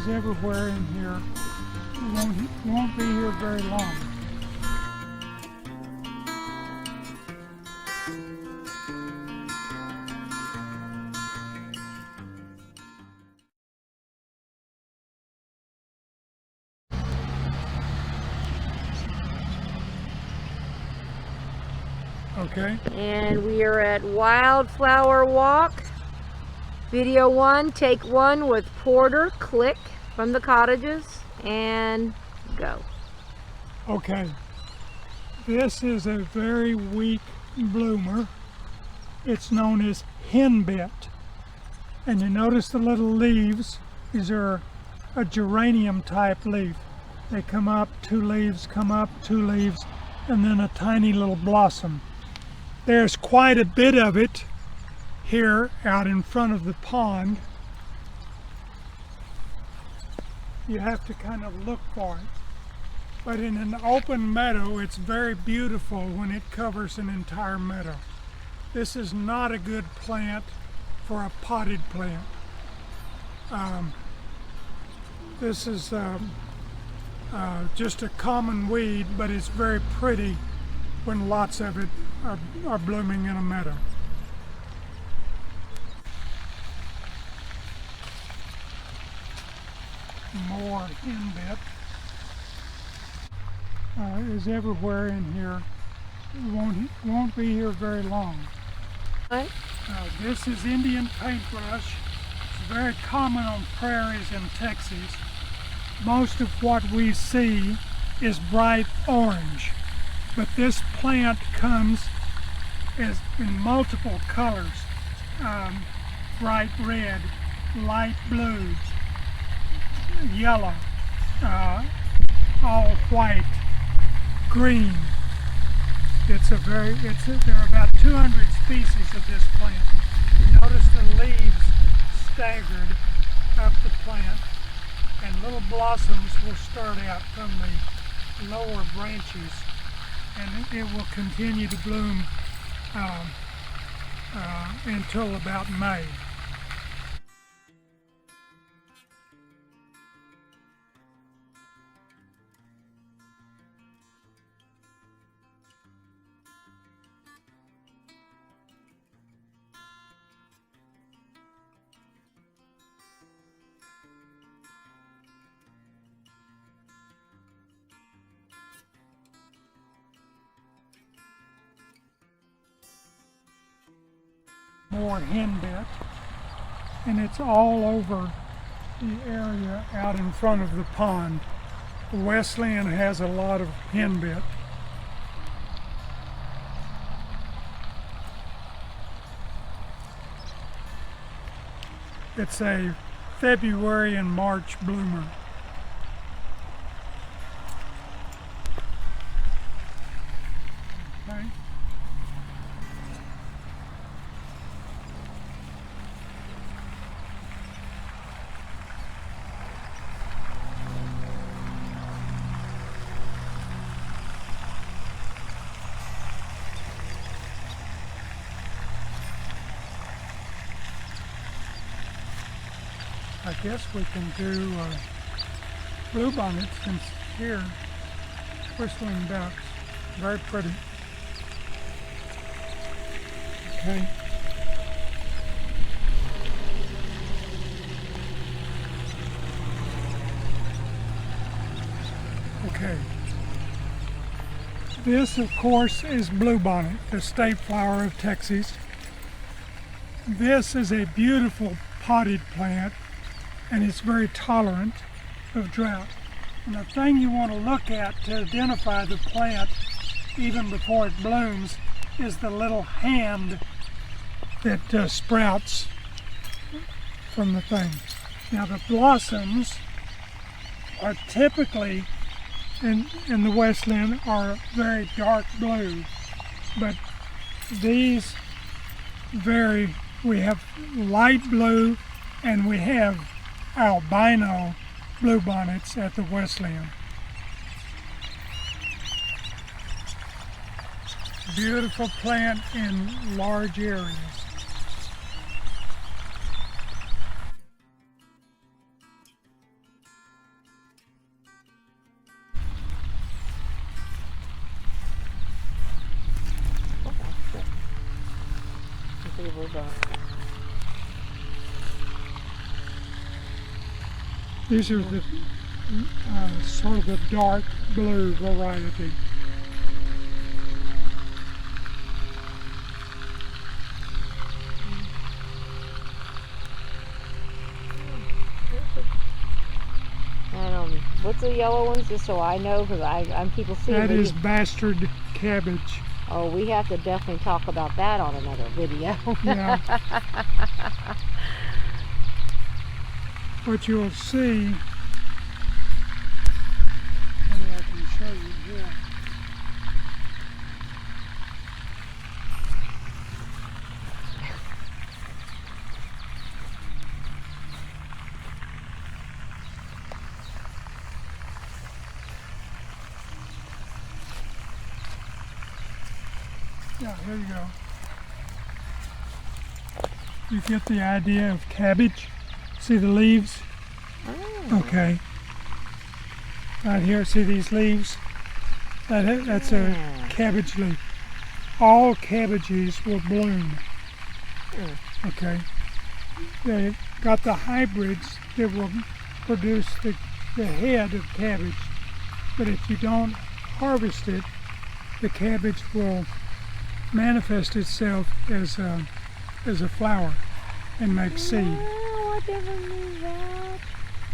is everywhere in here. You won't be here very long. Okay. And we are at Wildflower Walk. Video 1, take 1 with Porter. Click from the cottages and go. Okay. This is a very weak bloomer. It's known as henbit. And you notice the little leaves. These are a geranium type leaf. They come up, 2 leaves, come up, 2 leaves, and then a tiny little blossom. There's quite a bit of it here out in front of the pond. You have to kind of look for it. But in an open meadow, it's very beautiful when it covers an entire meadow. This is not a good plant for a potted plant. This is just a common weed, but it's very pretty when lots of it are blooming in a meadow. More henbit is everywhere in here. You won't be here very long. What? This is Indian paintbrush. It's very common on prairies in Texas. Most of what we see is bright orange, but this plant comes in multiple colors. Bright red, light blue, yellow, all white, green. There are about 200 species of this plant. You notice the leaves staggered up the plant, and little blossoms will start out from the lower branches, and it will continue to bloom until about May. More henbit, and it's all over the area out in front of the pond. Westland has a lot of henbit. It's a February and March bloomer. Okay. I guess we can do bluebonnets since here, whistling ducks, very pretty. Okay. Okay. This, of course, is bluebonnet, the state flower of Texas. This is a beautiful potted plant, and it's very tolerant of drought. And the thing you want to look at to identify the plant even before it blooms is the little hand that sprouts from the thing. Now the blossoms are typically in the Westland are very dark blue, but these vary. We have light blue and we have albino bluebonnets at the Westland. Beautiful plant in large areas. see if we're going. These are the sort of the dark blue variety. What's the yellow ones, just so I know, because I'm people see that is bastard cabbage. Oh, we have to definitely talk about that on another video. Yeah. What you'll see, maybe I can show you here. Yeah, here you go. You get the idea of cabbage? See the leaves? Oh. Okay. Right here, see these leaves? That's a cabbage leaf. All cabbages will bloom. Okay. They got the hybrids that will produce the head of cabbage. But if you don't harvest it, the cabbage will manifest itself as a flower and make seed. Oh, I never knew that.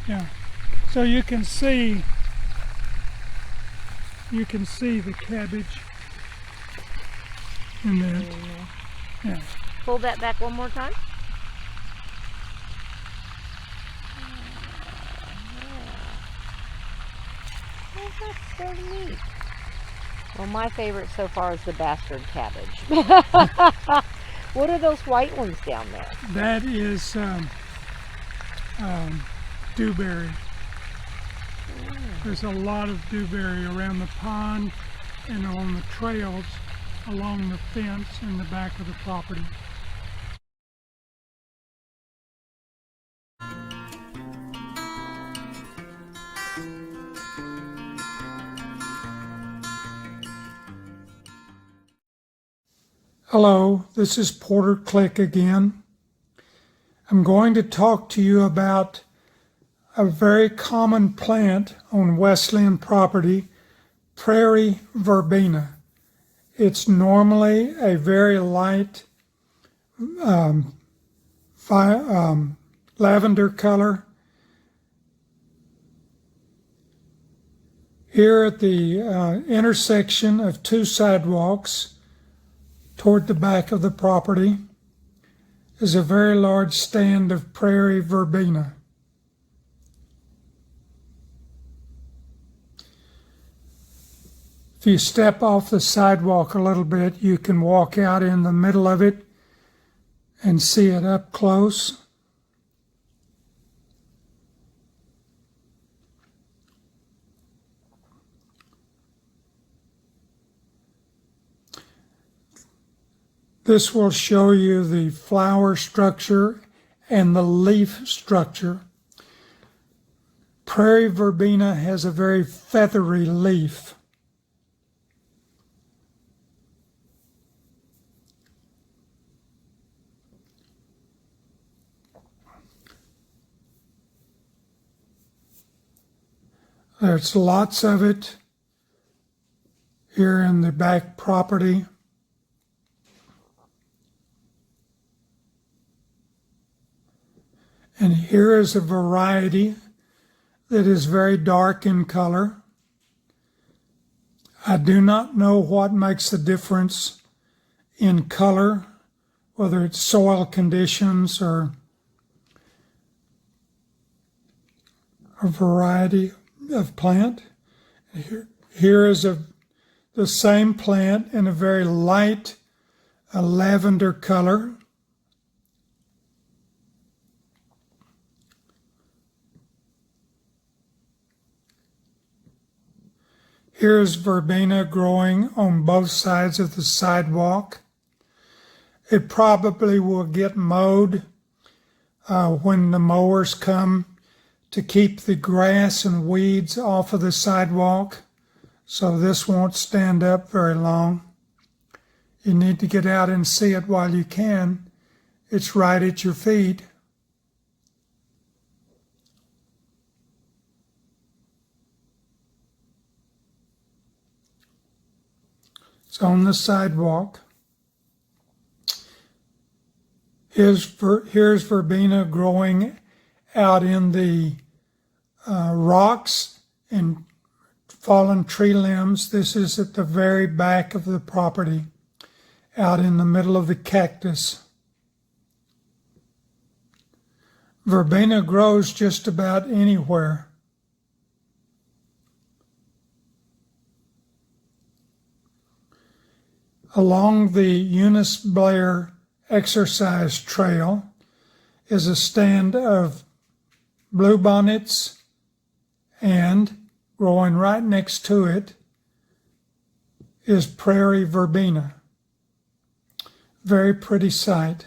Yeah. So you can see the cabbage in that. Yeah. Pull that back one more time. Oh, that's so neat. Well, my favorite so far is the bastard cabbage. What are those white ones down there? That is dewberry. There's a lot of dewberry around the pond and on the trails along the fence in the back of the property. Hello, this is Porter Click again. I'm going to talk to you about a very common plant on Wesleyan property, prairie verbena. It's normally a very light lavender color. Here at the intersection of two sidewalks toward the back of the property is a very large stand of prairie verbena. If you step off the sidewalk a little bit, you can walk out in the middle of it and see it up close. This will show you the flower structure and the leaf structure. Prairie verbena has a very feathery leaf. There's lots of it here in the back property. And here is a variety that is very dark in color. I do not know what makes the difference in color, whether it's soil conditions or a variety of plant. Here is the same plant in a very light lavender color. Here's verbena growing on both sides of the sidewalk. It probably will get mowed when the mowers come to keep the grass and weeds off of the sidewalk, so this won't stand up very long. You need to get out and see it while you can, It's right at your feet. It's on the sidewalk. Here's verbena growing out in the rocks and fallen tree limbs. This is at the very back of the property, out in the middle of the cactus. Verbena grows just about anywhere. Along the Eunice Blair exercise trail is a stand of bluebonnets, and growing right next to it is prairie verbena. Very pretty sight.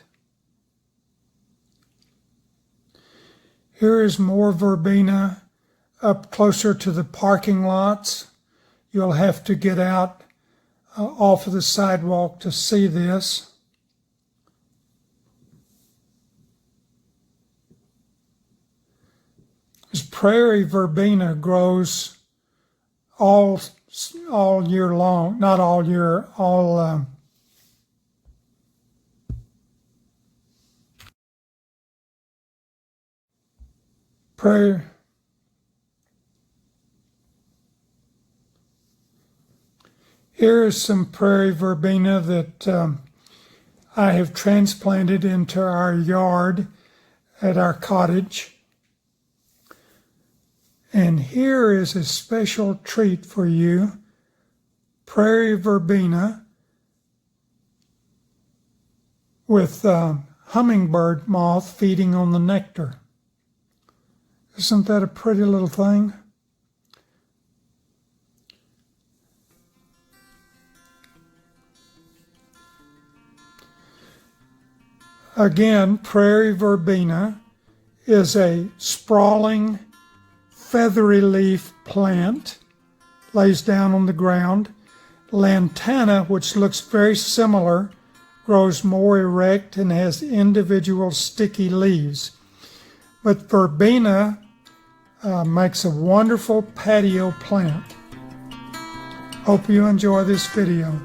Here is more verbena up closer to the parking lots. You'll have to get out off of the sidewalk to see this. This prairie verbena grows all year long, not all year, prairie. Here is some prairie verbena that I have transplanted into our yard at our cottage. And here is a special treat for you, prairie verbena with hummingbird moth feeding on the nectar. Isn't that a pretty little thing? Again, prairie verbena is a sprawling, feathery leaf plant, lays down on the ground. Lantana, which looks very similar, grows more erect and has individual sticky leaves. But verbena makes a wonderful patio plant. Hope you enjoy this video.